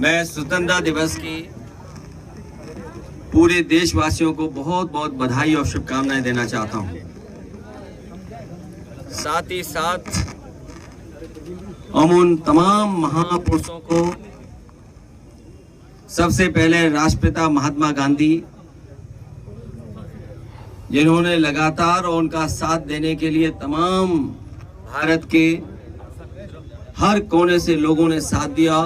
मैं स्वतंत्रता दिवस की पूरे देशवासियों को बहुत बहुत बधाई और शुभकामनाएं देना चाहता हूं। साथ ही साथ हम उन तमाम महापुरुषों को, सबसे पहले राष्ट्रपिता महात्मा गांधी, जिन्होंने लगातार और उनका साथ देने के लिए तमाम भारत के हर कोने से लोगों ने साथ दिया।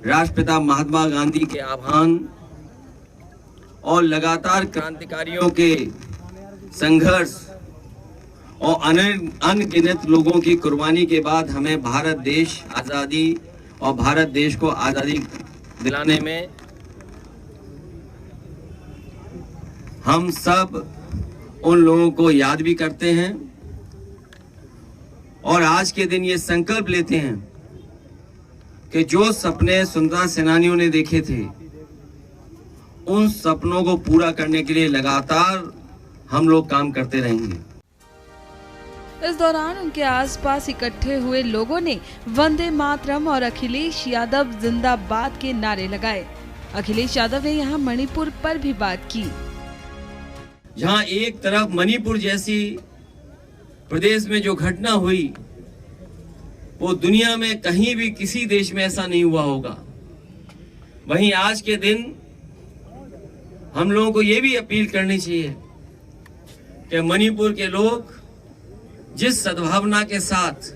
राष्ट्रपिता महात्मा गांधी के आह्वान और लगातार क्रांतिकारियों के संघर्ष और अनगिनत लोगों की कुर्बानी के बाद हमें भारत देश आज़ादी और भारत देश को आज़ादी दिलाने में हम सब उन लोगों को याद भी करते हैं और आज के दिन ये संकल्प लेते हैं कि जो सपने स्वतंत्रता सेनानियों ने देखे थे, उन सपनों को पूरा करने के लिए लगातार हम लोग काम करते रहेंगे। इस दौरान उनके आसपास इकट्ठे हुए लोगों ने वंदे मातरम और अखिलेश यादव जिंदाबाद के नारे लगाए। अखिलेश यादव ने यहां मणिपुर पर भी बात की। जहां एक तरफ मणिपुर जैसी प्रदेश में जो घटना हुई, वो दुनिया में कहीं भी किसी देश में ऐसा नहीं हुआ होगा, वहीं आज के दिन हम लोगों को ये भी अपील करनी चाहिए कि मणिपुर के लोग जिस सद्भावना के साथ,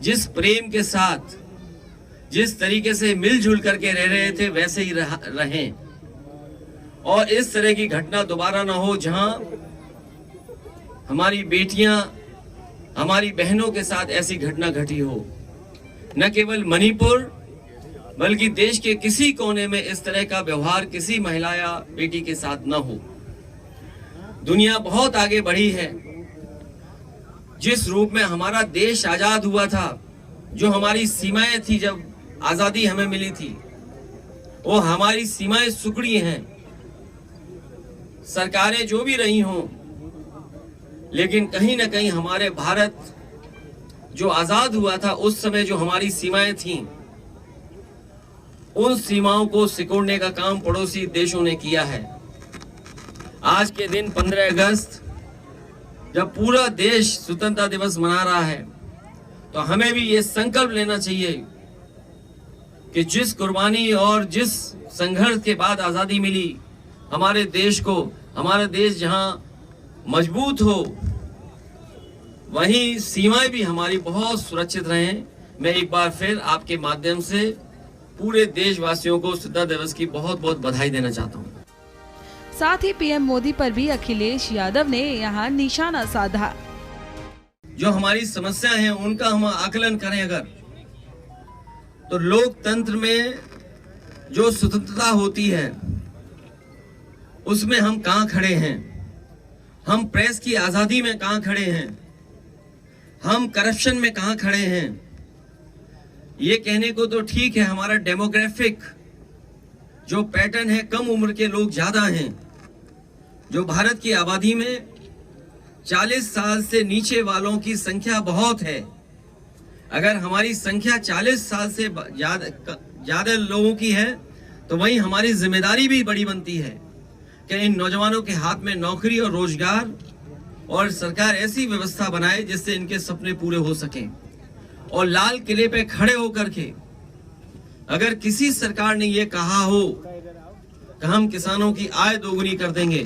जिस प्रेम के साथ, जिस तरीके से मिलजुल करके रह रहे थे, वैसे ही रहें और इस तरह की घटना दोबारा ना हो जहां हमारी बेटियां, हमारी बहनों के साथ ऐसी घटना घटी हो। न केवल मणिपुर बल्कि देश के किसी कोने में इस तरह का व्यवहार किसी महिला या बेटी के साथ न हो। दुनिया बहुत आगे बढ़ी है। जिस रूप में हमारा देश आजाद हुआ था, जो हमारी सीमाएं थी जब आजादी हमें मिली थी, वो हमारी सीमाएं सुकड़ी हैं। सरकारें जो भी रही हों, लेकिन कहीं ना कहीं हमारे भारत जो आजाद हुआ था, उस समय जो हमारी सीमाएं थीं, उन सीमाओं को सिकोड़ने का काम पड़ोसी देशों ने किया है। आज के दिन 15 अगस्त जब पूरा देश स्वतंत्रता दिवस मना रहा है, तो हमें भी ये संकल्प लेना चाहिए कि जिस कुर्बानी और जिस संघर्ष के बाद आजादी मिली हमारे देश को, हमारा देश जहां मजबूत हो, वहीं सीमाएं भी हमारी बहुत सुरक्षित रहें। मैं एक बार फिर आपके माध्यम से पूरे देशवासियों को स्वतंत्रता दिवस की बहुत बहुत बधाई देना चाहता हूं। साथ ही पीएम मोदी पर भी अखिलेश यादव ने यहां निशाना साधा। जो हमारी समस्या है उनका हम आकलन करें अगर, तो लोकतंत्र में जो स्वतंत्रता होती है उसमें हम कहां खड़े हैं? हम प्रेस की आजादी में कहां खड़े हैं? हम करप्शन में कहां खड़े हैं? ये कहने को तो ठीक है, हमारा डेमोग्राफिक जो पैटर्न है, कम उम्र के लोग ज्यादा हैं। जो भारत की आबादी में 40 साल से नीचे वालों की संख्या बहुत है। अगर हमारी संख्या 40 साल से ज्यादा लोगों की है, तो वहीं हमारी जिम्मेदारी भी बड़ी बनती है कि इन नौजवानों के हाथ में नौकरी और रोजगार और सरकार ऐसी व्यवस्था बनाए जिससे इनके सपने पूरे हो सकें। और लाल किले पे खड़े होकर के अगर किसी सरकार ने ये कहा हो कि हम किसानों की आय दोगुनी कर देंगे,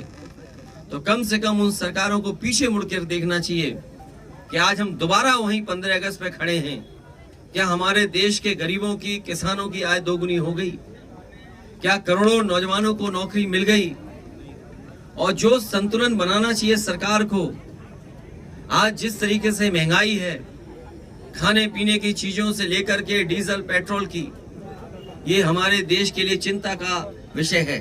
तो कम से कम उन सरकारों को पीछे मुड़कर देखना चाहिए कि आज हम दोबारा वहीं 15 अगस्त पे खड़े हैं। क्या हमारे देश के गरीबों की, किसानों की आय दोगुनी हो गई? क्या करोड़ों नौजवानों को नौकरी मिल गई? और जो संतुलन बनाना चाहिए सरकार को, आज जिस तरीके से महंगाई है, खाने पीने की चीजों से लेकर के डीजल पेट्रोल की, ये हमारे देश के लिए चिंता का विषय है।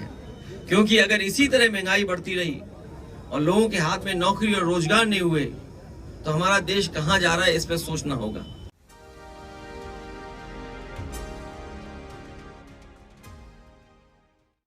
क्योंकि अगर इसी तरह महंगाई बढ़ती रही और लोगों के हाथ में नौकरी और रोजगार नहीं हुए, तो हमारा देश कहां जा रहा है, इस पर सोचना होगा।